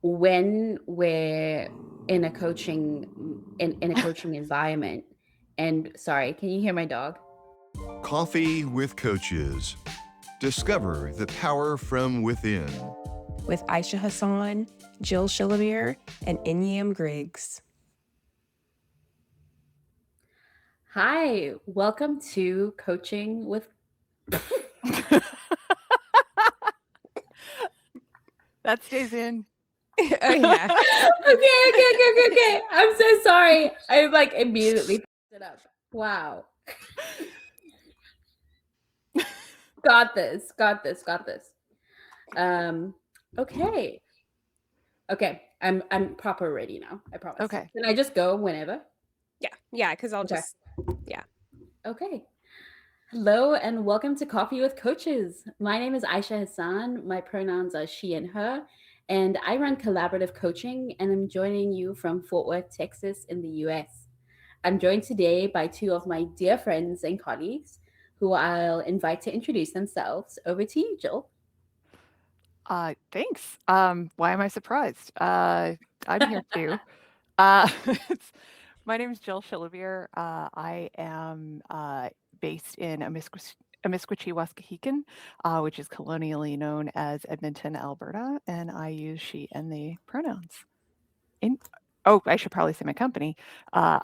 when we're in a coaching environment, and sorry, can you hear my dog? Coffee with Coaches. Discover the power from within. With Aisha Hassan, Jill Shillabeer, and Inyam Griggs. Hi, welcome to Coaching with That stays in. Oh yeah. okay. I'm so sorry. I like immediately f***ed it up. Wow. Got this. Okay. Okay. I'm proper ready now. I promise. Okay. Can I just go whenever? Yeah, because I'll Okay. just Okay. Hello and welcome to Coffee with Coaches. My name is Aisha Hassan. My pronouns are she and her, and I run collaborative coaching, and I'm joining you from Fort Worth, Texas in the US. I'm joined today by two of my dear friends and colleagues who I'll invite to introduce themselves. Over to you, Jill. Thanks. Why am I surprised? I'm here too. My name is Jill Shillabeer. I am based in Amiskwaci, Waskahikan, which is colonially known as Edmonton, Alberta, and I use she and they pronouns. I should probably say my company. Oh,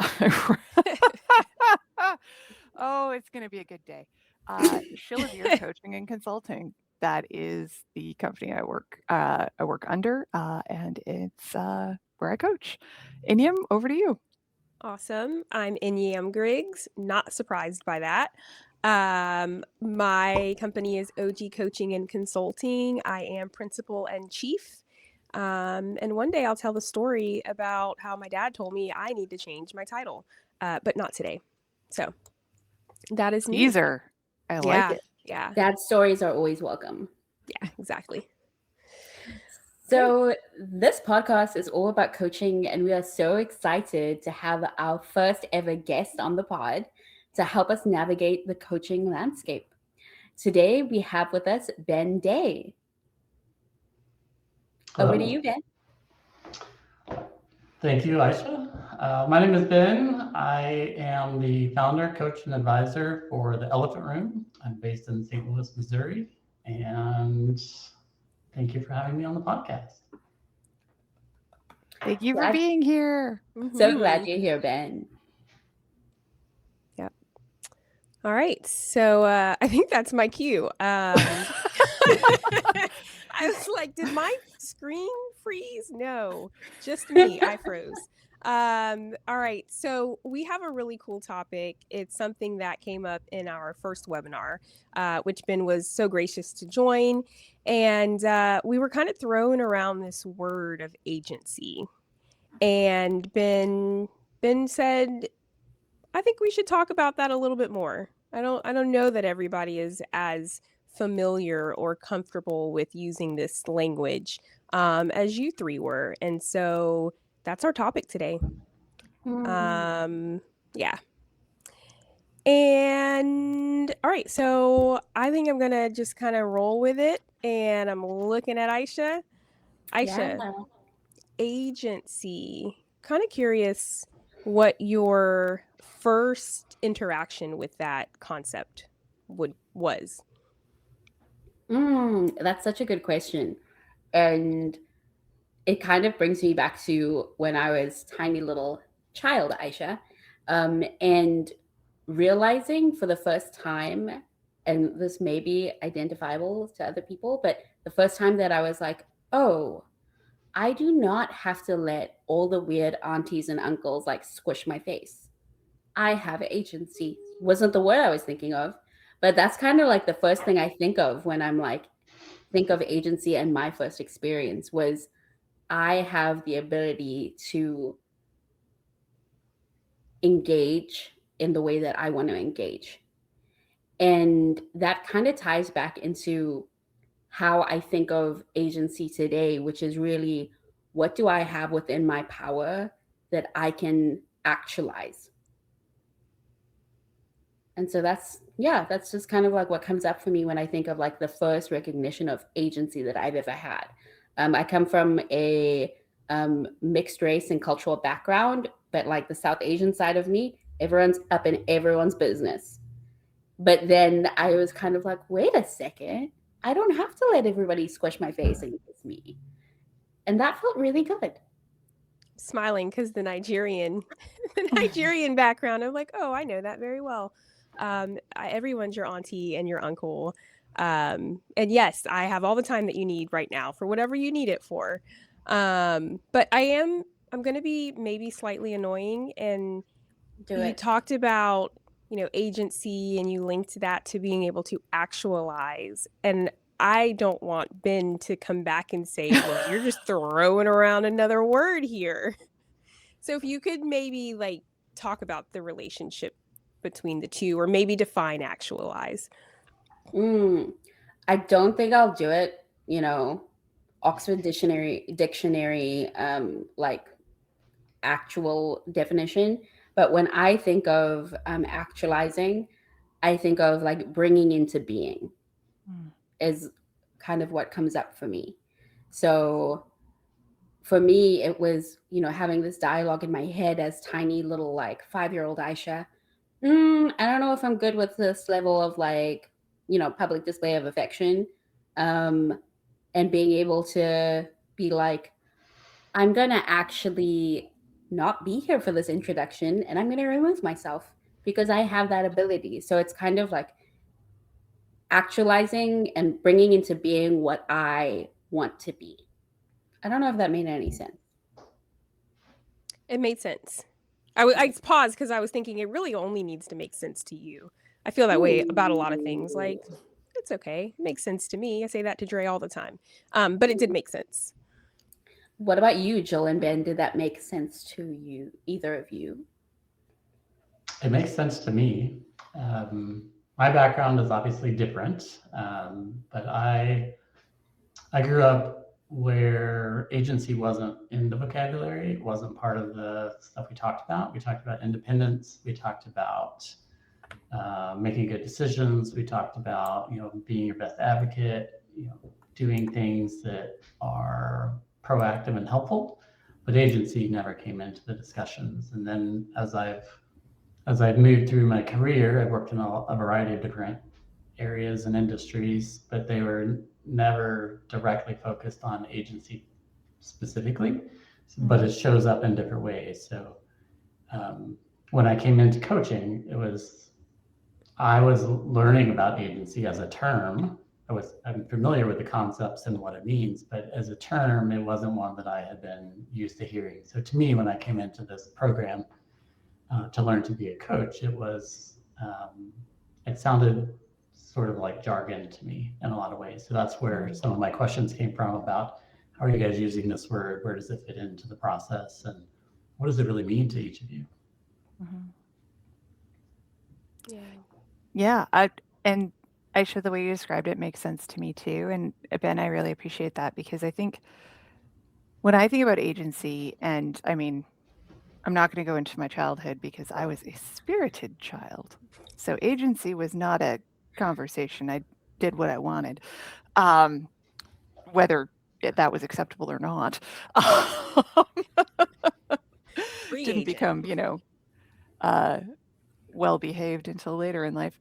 it's going to be a good day. Shillabeer Coaching and Consulting. That is the company I work under, and it's where I coach. Inyam, over to you. awesome. I'm Inyam Griggs. Not surprised by that. My company is OG Coaching and Consulting. I am principal and chief. And one day I'll tell the story about how my dad told me I need to change my title, but not today. So that is me. Teaser. I like it. Yeah, Dad stories are always welcome. yeah, exactly. So this podcast is all about coaching, and we are so excited to have our first ever guest on the pod to help us navigate the coaching landscape. Today we have with us Ben Day. Over to you, Ben. Thank you, Aisha. My name is Ben. I am the founder, coach, and advisor for the Elephant Room. I'm based in St. Louis, Missouri, and thank you for having me on the podcast. Thank you for being here. So glad you're here, Ben. Yep. All right. So I think that's my cue. I was like, did my screen freeze? No, just me. I froze. All right. So we have a really cool topic. It's something that came up in our first webinar, which Ben was so gracious to join. And we were kind of throwing around this word of agency. And Ben said, I think we should talk about that a little bit more. I don't know that everybody is as familiar or comfortable with using this language as you three were. And so that's our topic today. Yeah. And all right, so I think I'm gonna just kind of roll with it. And I'm looking at Aisha. Yeah. Agency. Kind of curious what your first interaction with that concept was. That's such a good question. And it kind of brings me back to when I was tiny little child, Aisha, and realizing for the first time, and this may be identifiable to other people, but the first time that I was like, oh, I do not have to let all the weird aunties and uncles like squish my face. I have agency. Wasn't the word I was thinking of, but that's kind of like the first thing I think of when I'm like, think of agency, and my first experience was I have the ability to engage in the way that I want to engage. And that kind of ties back into how I think of agency today, which is really, what do I have within my power that I can actualize? And so that's just kind of like what comes up for me when I think of like the first recognition of agency that I've ever had. I come from a mixed race and cultural background, but like the South Asian side of me, everyone's up in everyone's business. But then I was kind of like, wait a second, I don't have to let everybody squish my face and kiss me. And that felt really good. Smiling because the Nigerian background. I'm like, oh, I know that very well. Everyone's your auntie and your uncle. And yes, I have all the time that you need right now for whatever you need it for. But I'm going to be maybe slightly annoying. And Do you it. talked about, agency, and you linked that to being able to actualize. And I don't want Ben to come back and say, well, you're just throwing around another word here. So if you could maybe like talk about the relationship between the two, or maybe define actualize. I don't think I'll do it, Oxford dictionary like actual definition. But when I think of actualizing, I think of like bringing into being is kind of what comes up for me. So for me, it was, having this dialogue in my head as tiny little like 5-year-old Aisha. I don't know if I'm good with this level of like, public display of affection. And being able to be like, I'm going to actually not be here for this introduction and I'm going to remove myself because I have that ability. So it's kind of like actualizing and bringing into being what I want to be. I don't know if that made any sense. It made sense. I paused because I was thinking it really only needs to make sense to you. I feel that way about a lot of things. Like, it's okay. It makes sense to me. I say that to Dre all the time. But it did make sense. What about you, Jill and Ben? Did that make sense to you, either of you? It makes sense to me. My background is obviously different, but I grew up where agency wasn't in the vocabulary. It wasn't part of the stuff we talked about. We talked about independence. We talked about making good decisions. We talked about, being your best advocate, doing things that are proactive and helpful, but agency never came into the discussions. And then as I've moved through my career, I've worked in a variety of different areas and industries, but they were never directly focused on agency specifically, but it shows up in different ways. So when I came into coaching, I was learning about agency as a term. I'm familiar with the concepts and what it means, but as a term, it wasn't one that I had been used to hearing. So to me, when I came into this program to learn to be a coach, it sounded sort of like jargon to me in a lot of ways. So that's where some of my questions came from about how are you guys using this word? Where does it fit into the process? And what does it really mean to each of you? Yeah. And Aisha, the way you described it makes sense to me too. And Ben, I really appreciate that, because I think when I think about agency, and I mean, I'm not going to go into my childhood because I was a spirited child. So agency was not a conversation. I did what I wanted, whether that was acceptable or not. Didn't become, well-behaved until later in life,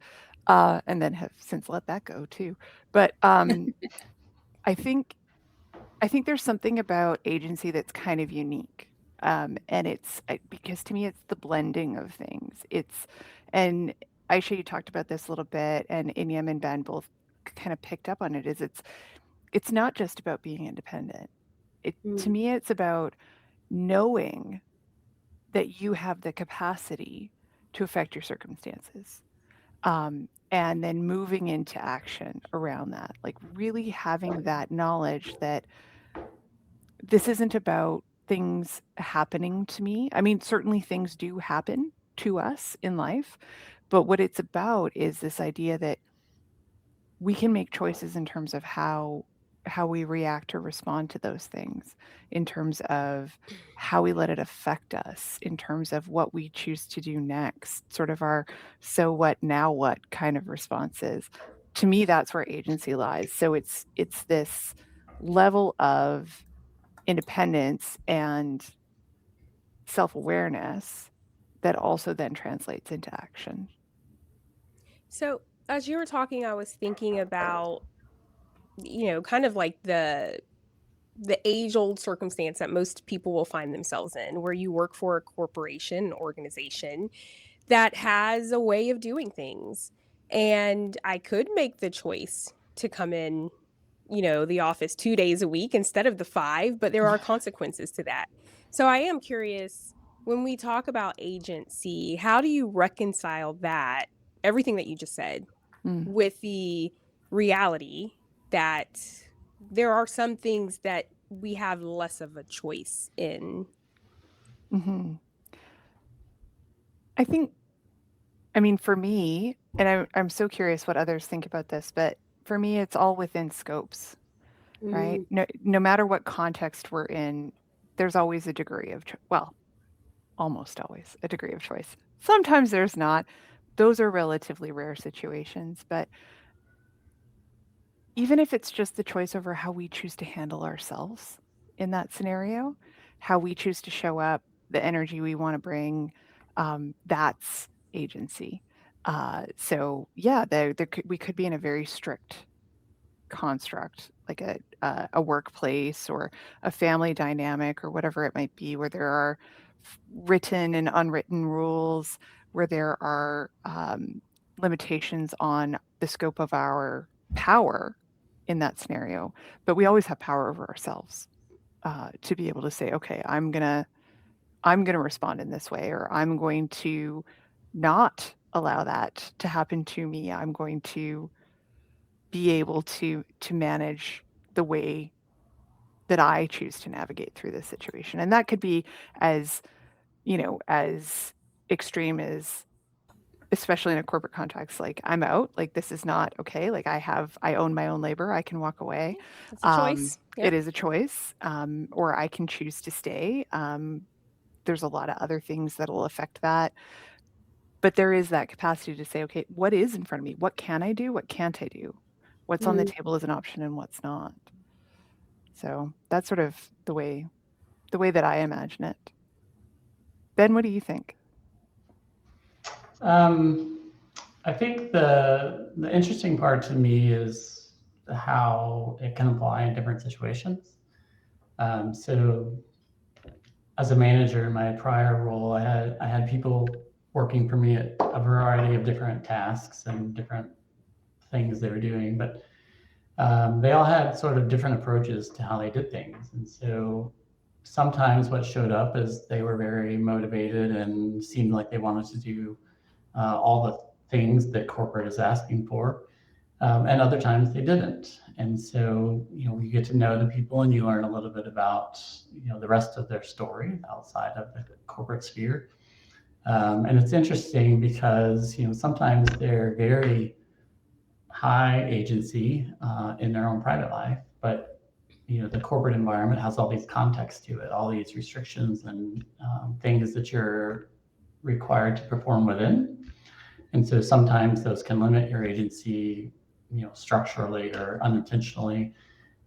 and then have since let that go too. But I think there's something about agency that's kind of unique. And it's because to me, it's the blending of things. And Aisha, you talked about this a little bit, and Inyam and Ben both kind of picked up on it. It's not just about being independent. To me, it's about knowing that you have the capacity to affect your circumstances, and then moving into action around that. Like really having that knowledge that this isn't about things happening to me. I mean, certainly things do happen to us in life, but what it's about is this idea that we can make choices in terms of how we react or respond to those things, in terms of how we let it affect us, in terms of what we choose to do next, sort of our so what, now what kind of responses. To me, that's where agency lies. So it's this level of independence and self-awareness that also then translates into action. So, as you were talking, I was thinking about, kind of like the age-old circumstance that most people will find themselves in, where you work for a corporation, an organization that has a way of doing things. And I could make the choice to come in, the office 2 days a week instead of the 5, but there are consequences to that. So I am curious, when we talk about agency, how do you reconcile that, everything that you just said, with the reality that there are some things that we have less of a choice in? Mm-hmm. I mean, for me, and I'm so curious what others think about this, but for me, it's all within scopes, right? No matter what context we're in, there's always a degree of, well, almost always a degree of choice. Sometimes there's not. Those are relatively rare situations, but even if it's just the choice over how we choose to handle ourselves in that scenario, how we choose to show up, the energy we want to bring, that's agency. So yeah, we could be in a very strict construct, like a workplace or a family dynamic or whatever it might be, where there are written and unwritten rules, where there are limitations on the scope of our power in that scenario. But we always have power over ourselves to be able to say, okay, I'm gonna respond in this way, or I'm going to not allow that to happen to me. I'm going to be able to manage the way that I choose to navigate through this situation. And that could be as, as extreme as, especially in a corporate context, like I'm out, like this is not okay. Like I own my own labor. I can walk away. It's a choice. It is a choice. Or I can choose to stay. There's a lot of other things that will affect that. But there is that capacity to say, okay, what is in front of me? What can I do? What can't I do? What's on the table as an option and what's not? So that's sort of the way that I imagine it. Ben, what do you think? I think the interesting part to me is how it can apply in different situations. So as a manager in my prior role, I had people working for me at a variety of different tasks and different things they were doing, but they all had sort of different approaches to how they did things. And so sometimes what showed up is they were very motivated and seemed like they wanted to do all the things that corporate is asking for. And other times they didn't. And so, you get to know the people and you learn a little bit about, the rest of their story outside of the corporate sphere. And it's interesting because, sometimes they're very high agency in their own private life, but, the corporate environment has all these contexts to it, all these restrictions and things that you're required to perform within. And so sometimes those can limit your agency, structurally or unintentionally,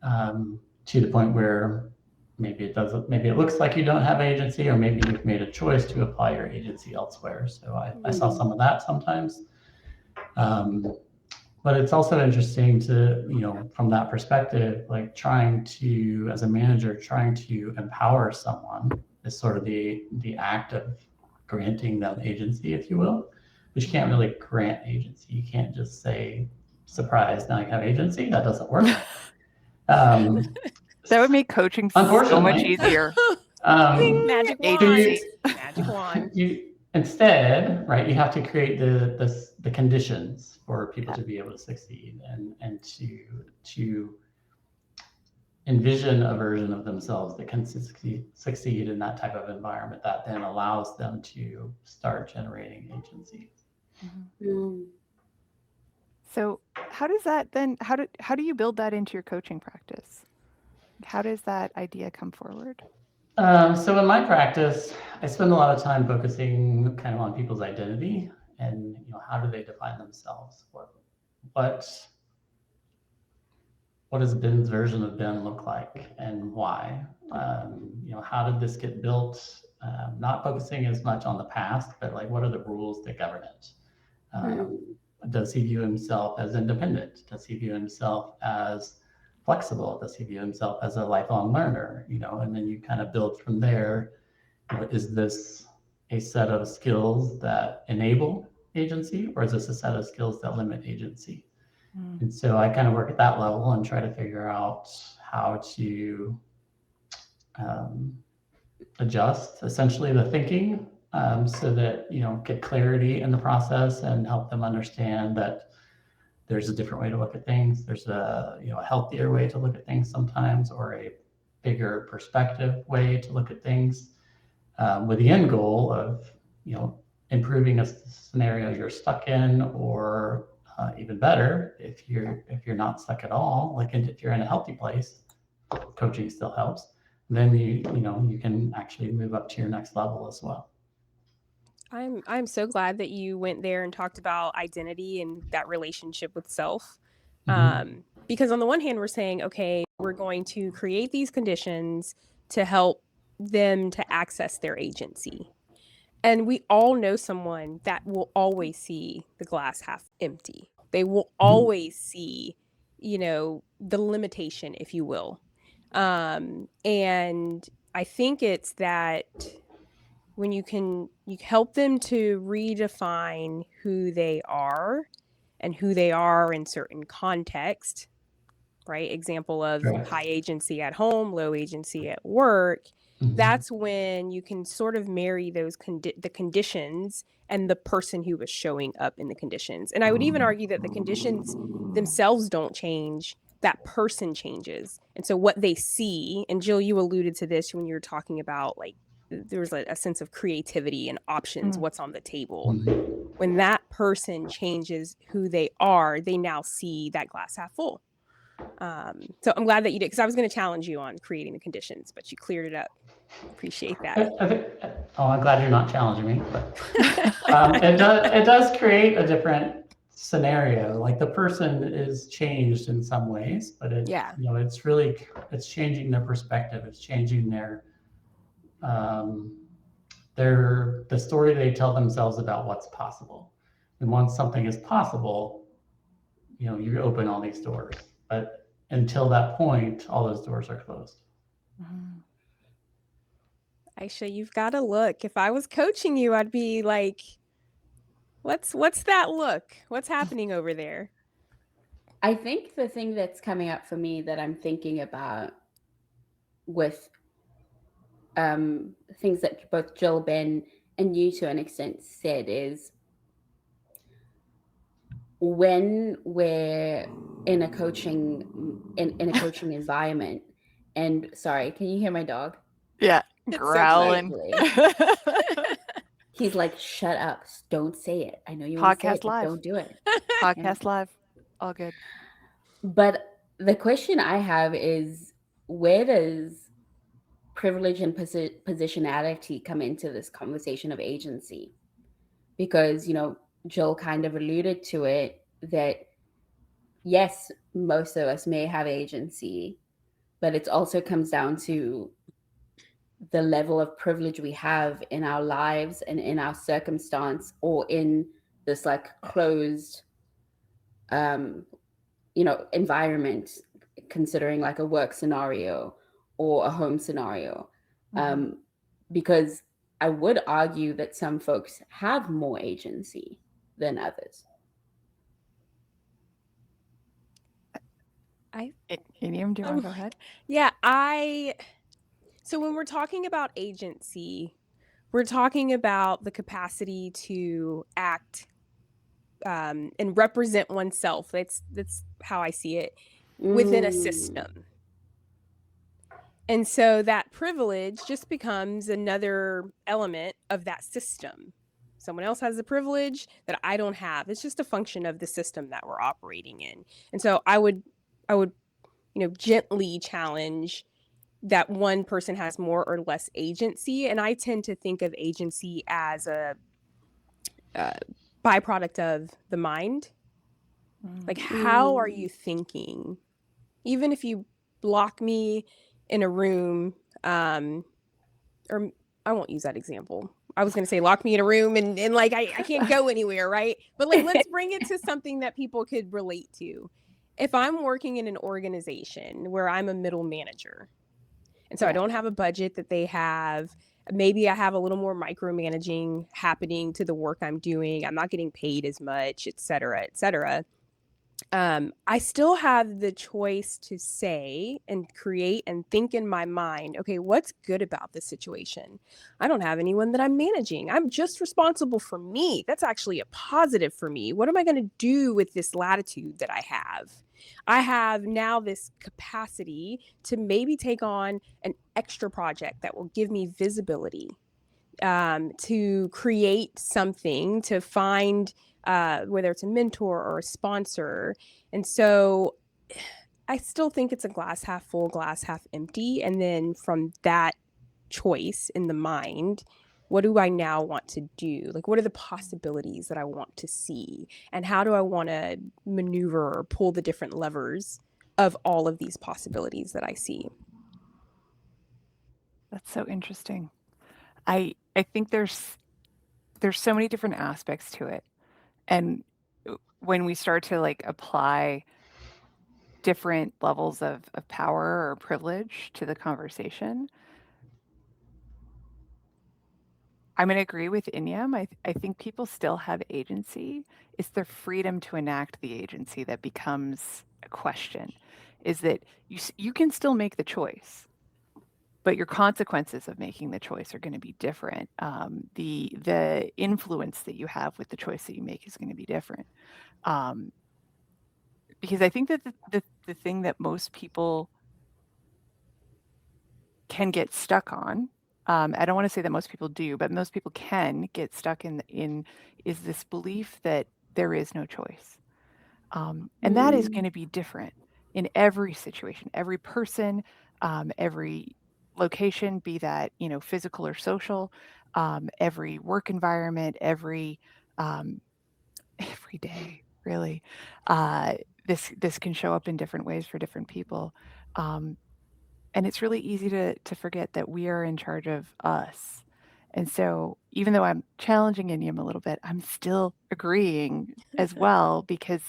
to the point where maybe it looks like you don't have agency, or maybe you've made a choice to apply your agency elsewhere. So I saw some of that sometimes. But it's also interesting to, from that perspective, like as a manager, trying to empower someone is sort of the act of granting them agency, if you will. But you can't really grant agency. You can't just say, surprise, now you have agency. That doesn't work. That would make coaching so much easier. Magic wand. Magic wand. Instead, right, you have to create the conditions for people to be able to succeed and to envision a version of themselves that can succeed in that type of environment that then allows them to start generating agency. Mm. So how does that then, how do you build that into your coaching practice? How does that idea come forward? So in my practice, I spend a lot of time focusing kind of on people's identity and, how do they define themselves? what does Ben's version of Ben look like and why? How did this get built? Not focusing as much on the past, but like, what are the rules that govern it? Does he view himself as independent? Does he view himself as flexible? Does he view himself as a lifelong learner? And then you kind of build from there. Is this a set of skills that enable agency, or is this a set of skills that limit agency? And so I kind of work at that level and try to figure out how to adjust essentially the thinking, so that, get clarity in the process and help them understand that there's a different way to look at things. There's a healthier way to look at things sometimes, or a bigger perspective way to look at things, with the end goal of, improving a scenario you're stuck in, or even better, if you're not stuck at all, like if you're in a healthy place, coaching still helps. Then you can actually move up to your next level as well. I'm so glad that you went there and talked about identity and that relationship with self. Because on the one hand, we're saying, okay, we're going to create these conditions to help them to access their agency. And we all know someone that will always see the glass half empty. They will always see, the limitation, if you will. And I think it's that when you help them to redefine who they are and who they are in certain context, right? Example of high agency at home, low agency at work. That's when you can sort of marry those the conditions and the person who was showing up in the conditions. And I would even argue that the conditions themselves don't change, that person changes. And so what they see, and Jill, you alluded to this when you were talking about, like, there's a sense of creativity and options, what's on the table. When that person changes who they are, they now see that glass half full. So I'm glad that you did, because I was going to challenge you on creating the conditions, but you cleared it up. Appreciate that. I'm glad you're not challenging me, but it does create a different scenario. Like, the person is changed in some ways, but it's changing their perspective. It's changing the story they tell themselves about what's possible. And once something is possible, you open all these doors. But until that point, all those doors are closed. Aisha, you've got to look. If I was coaching you, I'd be like, what's that look? What's happening over there? I think the thing that's coming up for me that I'm thinking about with things that both Jill, Ben, and you to an extent said is, when we're in a coaching environment, and sorry, can you hear my dog? Yeah, growling. He's like, shut up, don't say it. I know you want to say it, but don't do it. Podcast live, all good. But the question I have is, where does privilege and positionality come into this conversation of agency? Because, Jill kind of alluded to it, that yes, most of us may have agency, but it also comes down to the level of privilege we have in our lives and in our circumstance, or in this like closed environment, considering like a work scenario or a home scenario. Because I would argue that some folks have more agency than others. Inium, do you want to go ahead? Yeah, so when we're talking about agency, we're talking about the capacity to act and represent oneself. That's how I see it, within a system. And so that privilege just becomes another element of that system. Someone else has the privilege that I don't have. It's just a function of the system that we're operating in. And so I would gently challenge that one person has more or less agency. And I tend to think of agency as a byproduct of the mind. Like, how are you thinking? Even if you lock me in a room, or I won't use that example. I was going to say lock me in a room and like I can't go anywhere, right? But like let's bring it to something that people could relate to. If I'm working in an organization where I'm a middle manager, and so I don't have a budget that they have, maybe I have a little more micromanaging happening to the work I'm doing. I'm not getting paid as much, et cetera, et cetera. I still have the choice to say and create and think in my mind, okay, what's good about this situation? I don't have anyone that I'm managing. I'm just responsible for me. That's actually a positive for me. What am I going to do with this latitude that I have? I have now this capacity to maybe take on an extra project that will give me visibility, to create something, to find whether it's a mentor or a sponsor. And so I still think it's a glass half full, glass half empty. And then from that choice in the mind, what do I now want to do? Like, what are the possibilities that I want to see? And how do I want to maneuver or pull the different levers of all of these possibilities that I see? That's so interesting. I think there's so many different aspects to it. And when we start to like apply different levels of power or privilege to the conversation, I'm going to agree with Inyam. I think people still have agency. It's their freedom to enact the agency that becomes a question. Is that you can still make the choice, but your consequences of making the choice are going to be different. The influence that you have with the choice that you make is going to be different. Because I think that the thing that most people can get stuck on, I don't want to say that most people do, but most people can get stuck in is this belief that there is no choice. And that is going to be different in every situation, every person, every location, be that, physical or social, every work environment, every day, really. This can show up in different ways for different people. And it's really easy to forget that we are in charge of us. And so even though I'm challenging Inyam a little bit, I'm still agreeing as well, because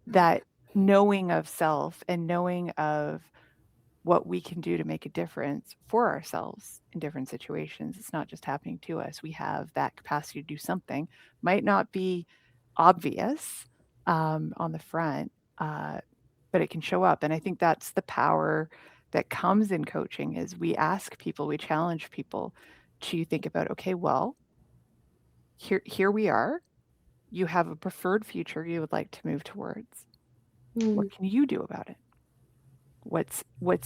that knowing of self and knowing of what we can do to make a difference for ourselves in different situations, it's not just happening to us. We have that capacity to do something. Might not be obvious on the front, but it can show up. And I think that's the power that comes in coaching, is we ask people, we challenge people to think about, okay, well, here we are. You have a preferred future you would like to move towards. What can you do about it? What's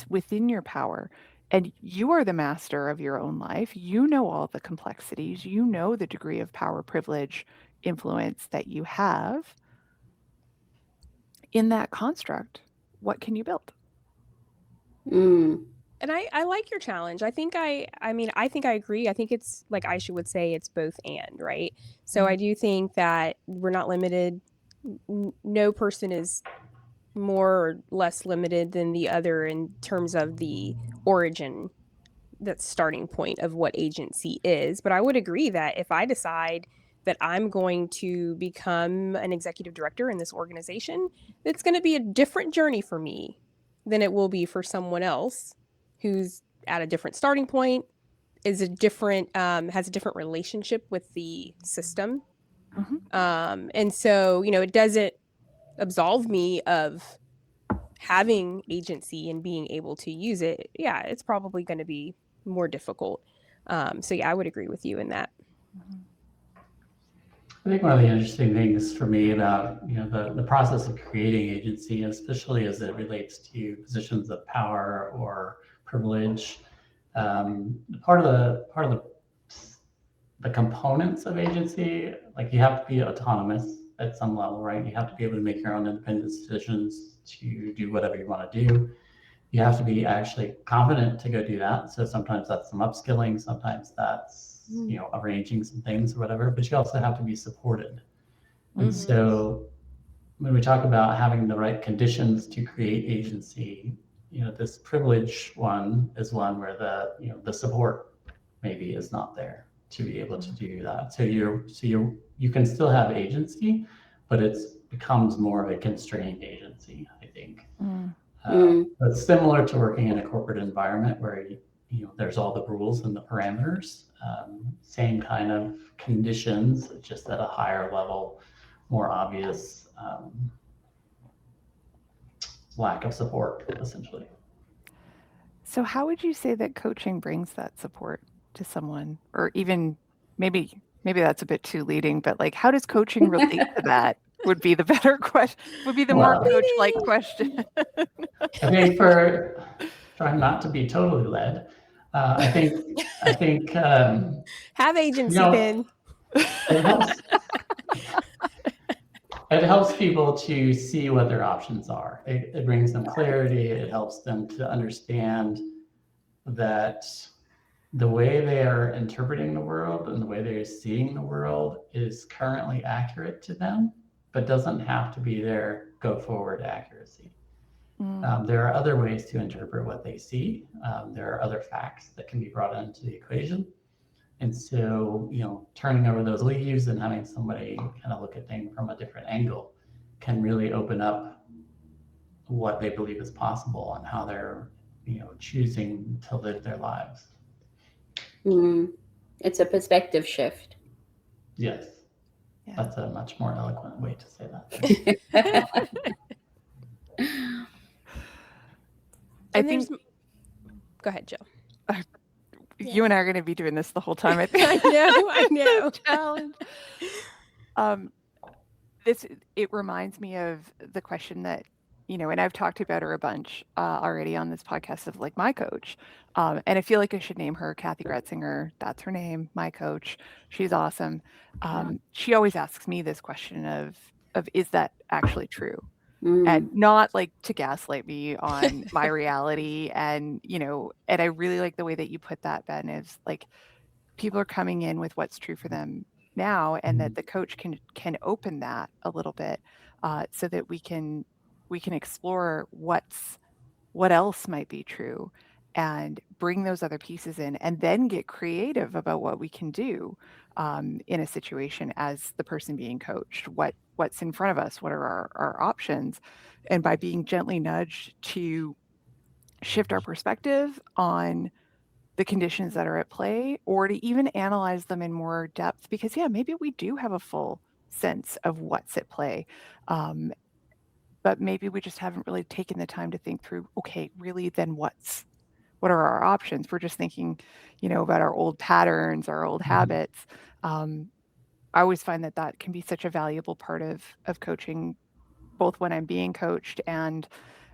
within your power? And you are the master of your own life. You know all the complexities. You know the degree of power, privilege, influence that you have. In that construct, what can you build? And I like your challenge. I think I think I agree. I think it's like Aisha would say, it's both and, right? So I do think that we're not limited. No person is more or less limited than the other in terms of the origin, that starting point of what agency is. But I would agree that if I decide that I'm going to become an executive director in this organization, it's going to be a different journey for me than it will be for someone else who's at a different starting point, is a different, has a different relationship with the system. And so, it doesn't absolve me of having agency and being able to use it. Yeah, it's probably going to be more difficult. So yeah, I would agree with you in that. I think one of the interesting things for me about the process of creating agency, especially as it relates to positions of power or privilege, part of the components of agency, like you have to be autonomous at some level, right? You have to be able to make your own independent decisions to do whatever you want to do. You have to be actually confident to go do that. So sometimes that's some upskilling, sometimes that's arranging some things or whatever, but you also have to be supported. And so when we talk about having the right conditions to create agency, this privilege one is one where the support maybe is not there to be able to do that. So you can still have agency, but it becomes more of a constrained agency, I think. But similar to working in a corporate environment where there's all the rules and the parameters, same kind of conditions, just at a higher level, more obvious lack of support, essentially. So how would you say that coaching brings that support to someone? Or even maybe that's a bit too leading, but like, how does coaching relate to that? Would be the better question, would be the more coach-like question. I think for trying not to be totally led, I think have agency, Ben. It helps people to see what their options are. It brings them clarity. It helps them to understand that the way they are interpreting the world and the way they're seeing the world is currently accurate to them, but doesn't have to be their go forward accuracy. There are other ways to interpret what they see. There are other facts that can be brought into the equation. And so, turning over those leaves and having somebody kind of look at things from a different angle can really open up what they believe is possible and how they're, choosing to live their lives. It's a perspective shift. Yes. Yeah. That's a much more eloquent way to say that. I think. Go ahead, Jill. You and I are going to be doing this the whole time. I think. I know. Challenge. It reminds me of the question that, and I've talked about her a bunch already on this podcast of like my coach. And I feel like I should name her Kathy Gretzinger. That's her name, my coach. She's awesome. She always asks me this question of is that actually true? And not like to gaslight me on my reality. And, and I really like the way that you put that, Ben, is like people are coming in with what's true for them now, and that the coach can open that a little bit so that we can explore what else might be true and bring those other pieces in, and then get creative about what we can do in a situation as the person being coached. What's in front of us? What are our options? And by being gently nudged to shift our perspective on the conditions that are at play, or to even analyze them in more depth, because maybe we do have a full sense of what's at play. But maybe we just haven't really taken the time to think through, okay, really then what are our options? We're just thinking, about our old patterns, our old habits. I always find that can be such a valuable part of coaching, both when I'm being coached and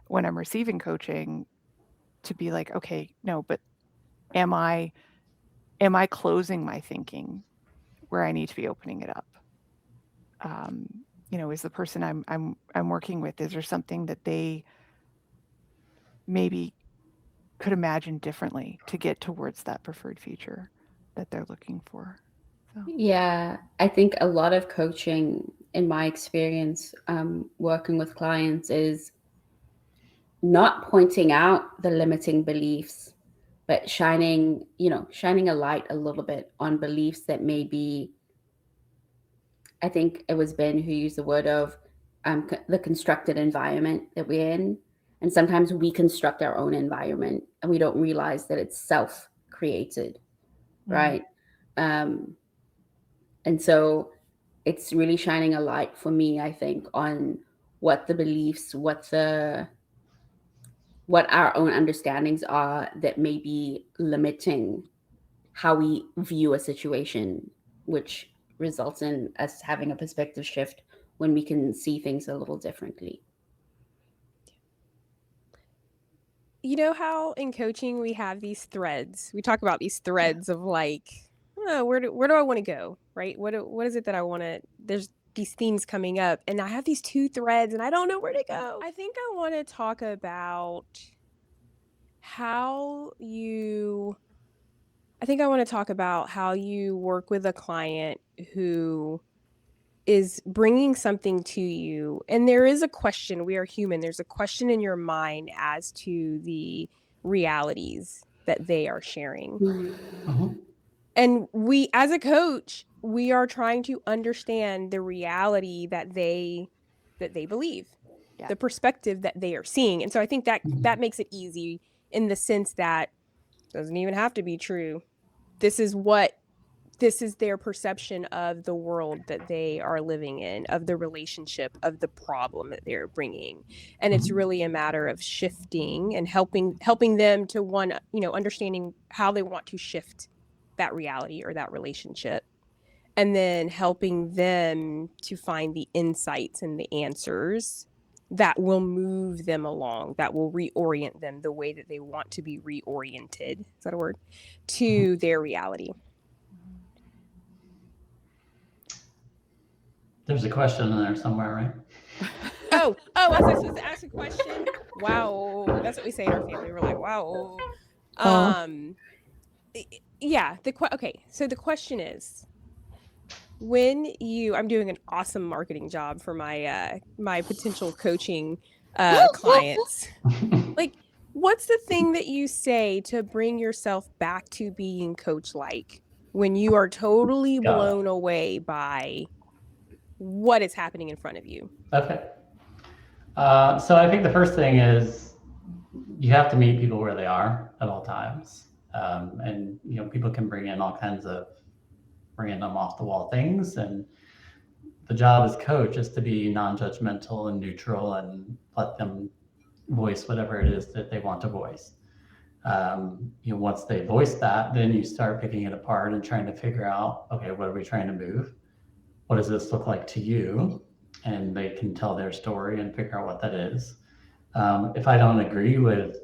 when I'm receiving coaching, to be like, okay, no, but am I closing my thinking where I need to be opening it up? Is the person I'm working with, is there something that they maybe could imagine differently to get towards that preferred future that they're looking for? So. Yeah, I think a lot of coaching, in my experience, working with clients, is not pointing out the limiting beliefs, but shining a light a little bit on beliefs that may be, I think it was Ben who used the word of the constructed environment that we're in. And sometimes we construct our own environment and we don't realize that it's self-created, right? And so it's really shining a light for me, I think, on what the beliefs, what our own understandings are that may be limiting how we view a situation, which results in us having a perspective shift when we can see things a little differently. You know how in coaching we have these threads? We talk about these threads of like, where do I want to go, right? What is it that I want to? There's these themes coming up, and I have these two threads, and I don't know where to go. I think I want to talk about how you work with a client who is bringing something to you, and there is a question. We are human. There's a question in your mind as to the realities that they are sharing. Mhm. And we, as a coach, we are trying to understand the reality that they believe, Yeah. the perspective that they are seeing. And so I think that makes it easy in the sense that it doesn't even have to be true. This is their perception of the world that they are living in, of the relationship, of the problem that they're bringing. And it's really a matter of shifting and helping them to understanding how they want to shift that reality or that relationship, and then helping them to find the insights and the answers that will move them along, that will reorient them the way that they want to be reoriented. Is that a word? To their reality. There's a question in there somewhere, right? Oh, was I supposed to ask a question? Wow. That's what we say in our family. We're like, wow. Yeah. Okay. So the question is, I'm doing an awesome marketing job for my my potential coaching clients. Like, what's the thing that you say to bring yourself back to being coach-like when you are totally Got it. blown away by what is happening in front of you? Okay. So I think the first thing is you have to meet people where they are at all times. And people can bring in all kinds of random off the wall things, and the job as coach is to be non-judgmental and neutral and let them voice whatever it is that they want to voice. Once they voice that, then you start picking it apart and trying to figure out, okay, what are we trying to move? What does this look like to you? And they can tell their story and figure out what that is. If I don't agree with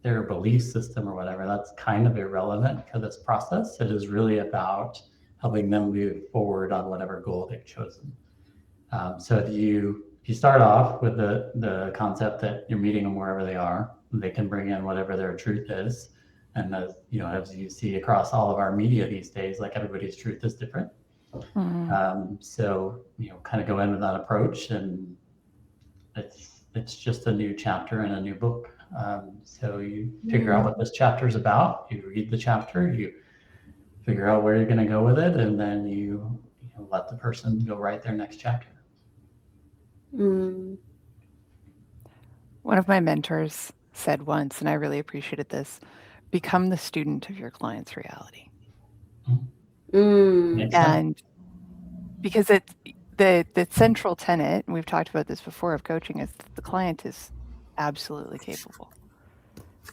their belief system or whatever, that's kind of irrelevant for this process. It is really about helping them move forward on whatever goal they've chosen. So if you start off with the concept that you're meeting them wherever they are, they can bring in whatever their truth is. And as you see across all of our media these days, like everybody's truth is different. So kind of go in with that approach, and it's just a new chapter in a new book. So you figure out what this chapter is about. You read the chapter, you figure out where you're going to go with it, and then you let the person go write their next chapter. One of my mentors said once, and I really appreciated this: become the student of your client's reality. And because it's the central tenet, and we've talked about this before, of coaching, is that the client is absolutely capable.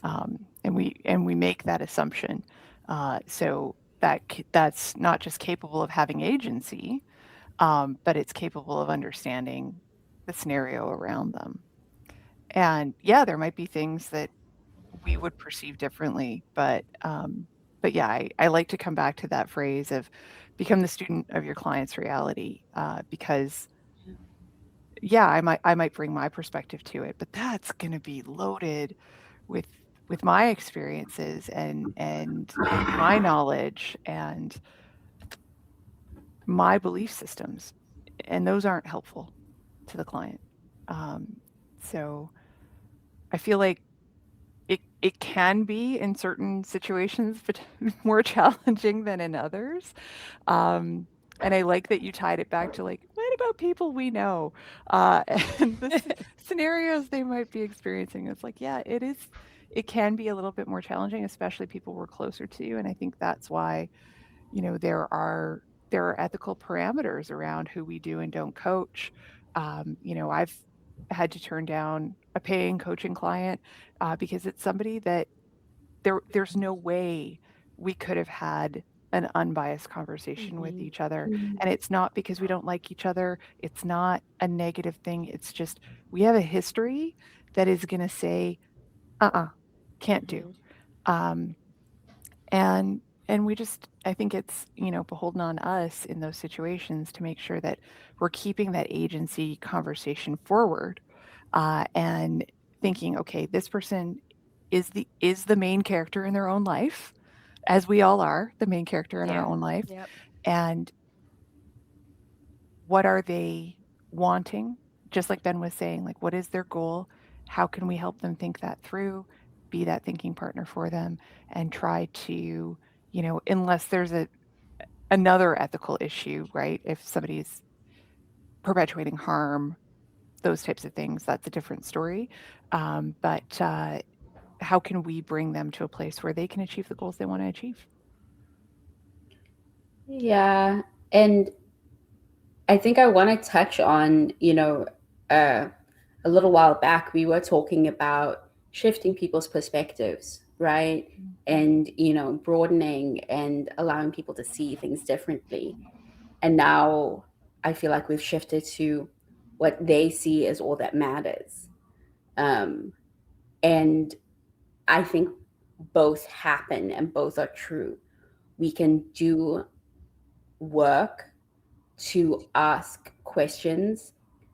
And we make that assumption. So that's not just capable of having agency, but it's capable of understanding the scenario around them. And yeah, there might be things that we would perceive differently, but yeah, I like to come back to that phrase of become the student of your client's reality, because yeah, I might bring my perspective to it, but that's going to be loaded with my experiences and my knowledge and my belief systems, and those aren't helpful to the client. So I feel like it can be in certain situations but more challenging than in others. And I like that you tied it back to, like, what about people we know, and the scenarios they might be experiencing. It's like, yeah, it can be a little bit more challenging, especially people we're closer to. And I think that's why, there are ethical parameters around who we do and don't coach. I've had to turn down a paying coaching client because it's somebody that there's no way we could have had an unbiased conversation with each other. And it's not because we don't like each other. It's not a negative thing. It's just we have a history that is going to say, can't do. And we just, I think it's, beholden on us in those situations to make sure that we're keeping that agency conversation forward, and thinking, okay, this person is the main character in their own life, as we all are the main character in our own life. Yep. And what are they wanting? Just like Ben was saying, like, what is their goal? How can we help them think that through, be that thinking partner for them, and try to, unless there's another ethical issue, right? If somebody's perpetuating harm, those types of things, that's a different story. But how can we bring them to a place where they can achieve the goals they want to achieve? Yeah. And I think I want to touch on, a little while back, we were talking about shifting people's perspectives, right? And, broadening and allowing people to see things differently. And now I feel like we've shifted to what they see as all that matters. And I think both happen and both are true. We can do work to ask questions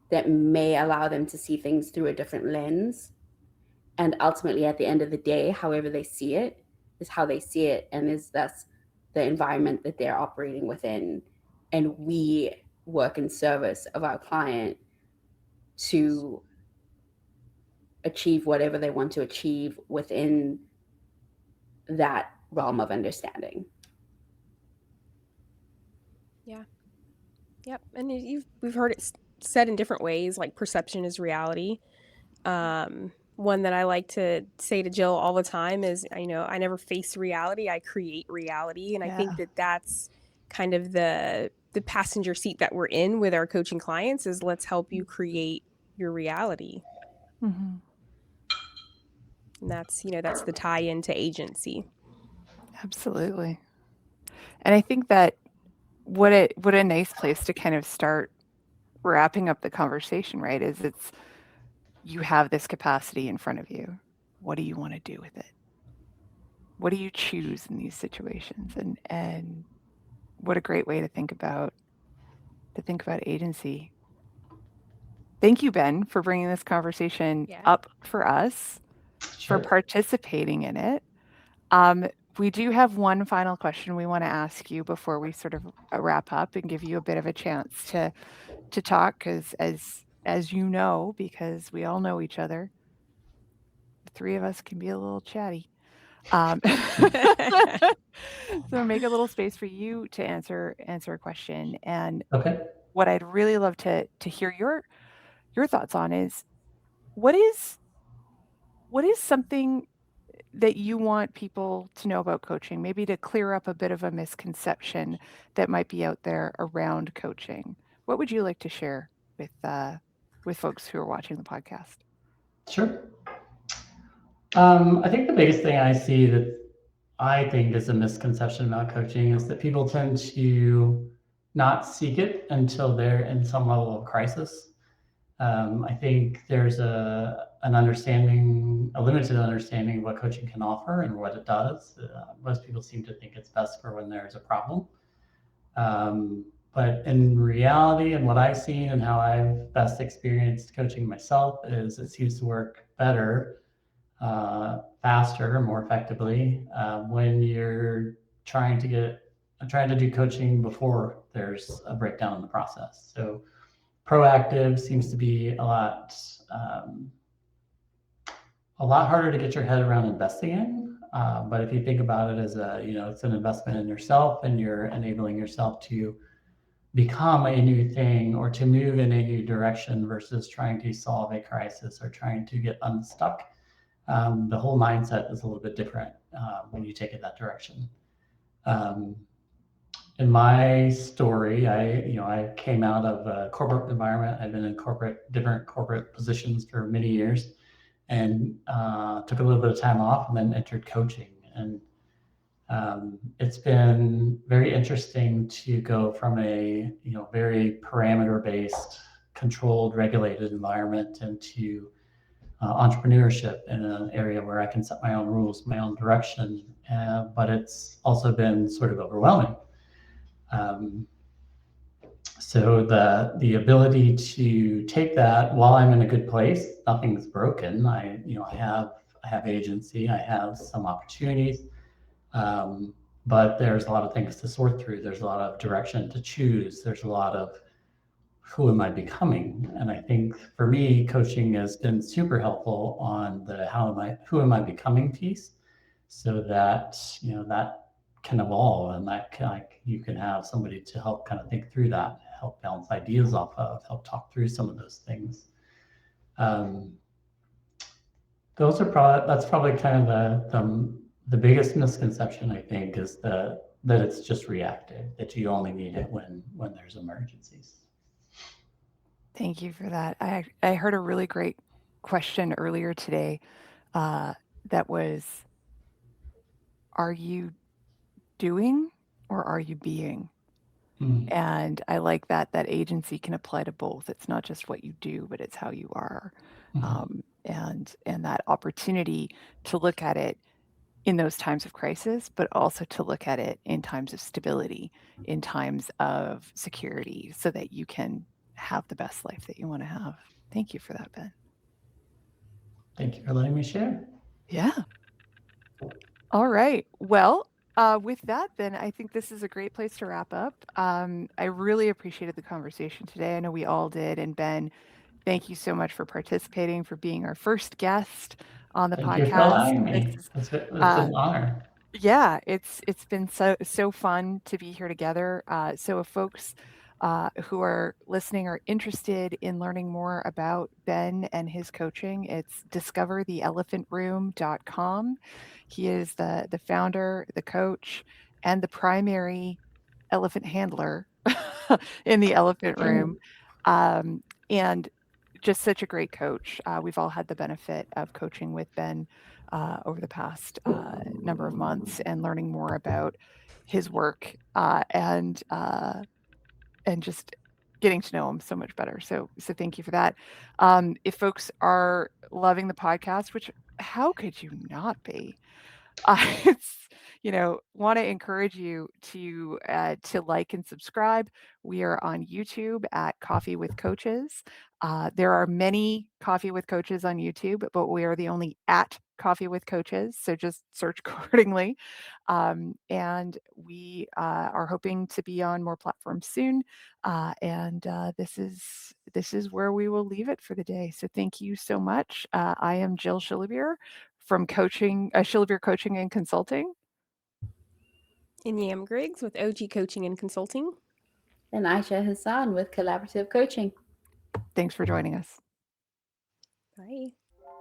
that may allow them to see things through a different lens. And ultimately, at the end of the day, however they see it is how they see it, and is thus the environment that they're operating within. And we work in service of our client to achieve whatever they want to achieve within that realm of understanding. Yeah. Yep. And we've heard it said in different ways, like perception is reality. One that I like to say to Jill all the time is, I never face reality, I create reality. And I think that that's kind of the passenger seat that we're in with our coaching clients, is let's help you create your reality. Mm-hmm. And that's the tie into agency. Absolutely. And I think that what a nice place to kind of start wrapping up the conversation, right? Is you have this capacity in front of you. What do you want to do with it? What do you choose in these situations? And what a great way to think about agency. Thank you, Ben, for bringing this conversation up for us, for participating in it. We do have one final question we want to ask you before we sort of wrap up and give you a bit of a chance to talk, because as you know, because we all know each other, the three of us can be a little chatty. So make a little space for you to answer a question. And what I'd really love to hear your thoughts on is, what is something that you want people to know about coaching, maybe to clear up a bit of a misconception that might be out there around coaching? What would you like to share with folks who are watching the podcast? Sure. I think the biggest thing I see that I think is a misconception about coaching is that people tend to not seek it until they're in some level of crisis. I think there's a limited understanding of what coaching can offer and what it does. Most people seem to think it's best for when there's a problem. But in reality, and what I've seen and how I've best experienced coaching myself, is it seems to work better, faster, more effectively when you're trying to do coaching before there's a breakdown in the process. So proactive seems to be a lot harder to get your head around investing in. But if you think about it as it's an investment in yourself, and you're enabling yourself to become a new thing or to move in a new direction versus trying to solve a crisis or trying to get unstuck. The whole mindset is a little bit different when you take it that direction. In my story, I came out of a corporate environment. I've been in different corporate positions for many years, and took a little bit of time off and then entered coaching. And it's been very interesting to go from a very parameter-based, controlled, regulated environment into entrepreneurship in an area where I can set my own rules, my own direction. But it's also been sort of overwhelming. So the ability to take that while I'm in a good place, nothing's broken. I have agency, I have some opportunities, but there's a lot of things to sort through. There's a lot of direction to choose. There's a lot of who am I becoming? And I think for me, coaching has been super helpful on the who am I becoming piece, so that that can evolve, and that can, like, you can have somebody to help kind of think through that, help bounce ideas off of, help talk through some of those things. That's probably kind of the biggest misconception, I think, is that it's just reactive, that you only need it when there's emergencies. Thank you for that. I heard a really great question earlier today that was, are you doing or are you being? And I like that agency can apply to both. It's not just what you do, but it's how you are. And that opportunity to look at it in those times of crisis, but also to look at it in times of stability, in times of security, so that you can have the best life that you want to have. Thank you for that, Ben. Thank you for letting me share. Yeah. All right. Well, with that, then I think this is a great place to wrap up. I really appreciated the conversation today. I know we all did. And Ben, thank you so much for participating, for being our first guest on the podcast. Thank you for allowing me. It's been an honor. Yeah, it's been so fun to be here together. So if folks who are listening are interested in learning more about Ben and his coaching, it's discovertheelephantroom.com. He is the founder, the coach, and the primary elephant handler in the elephant room. And just such a great coach. We've all had the benefit of coaching with Ben over the past number of months and learning more about his work and just getting to know him so much better. So thank you for that. If folks are loving the podcast, which how could you not be? It's, want to encourage you to like and subscribe. We are on YouTube at Coffee with Coaches. There are many Coffee with Coaches on YouTube, but we are the only at Coffee with Coaches. So just search accordingly. And we are hoping to be on more platforms soon. And this is where we will leave it for the day. So thank you so much. I am Jill Shillabeer from Shillabeer Coaching and Consulting. Inyam Griggs with OG Coaching and Consulting. And Aisha Hassan with Collaborative Coaching. Thanks for joining us. Bye.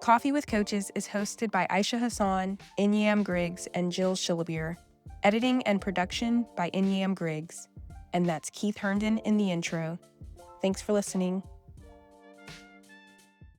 Coffee with Coaches is hosted by Aisha Hassan, Inyam Griggs, and Jill Shillabeer. Editing and production by Inyam Griggs. And that's Keith Herndon in the intro. Thanks for listening.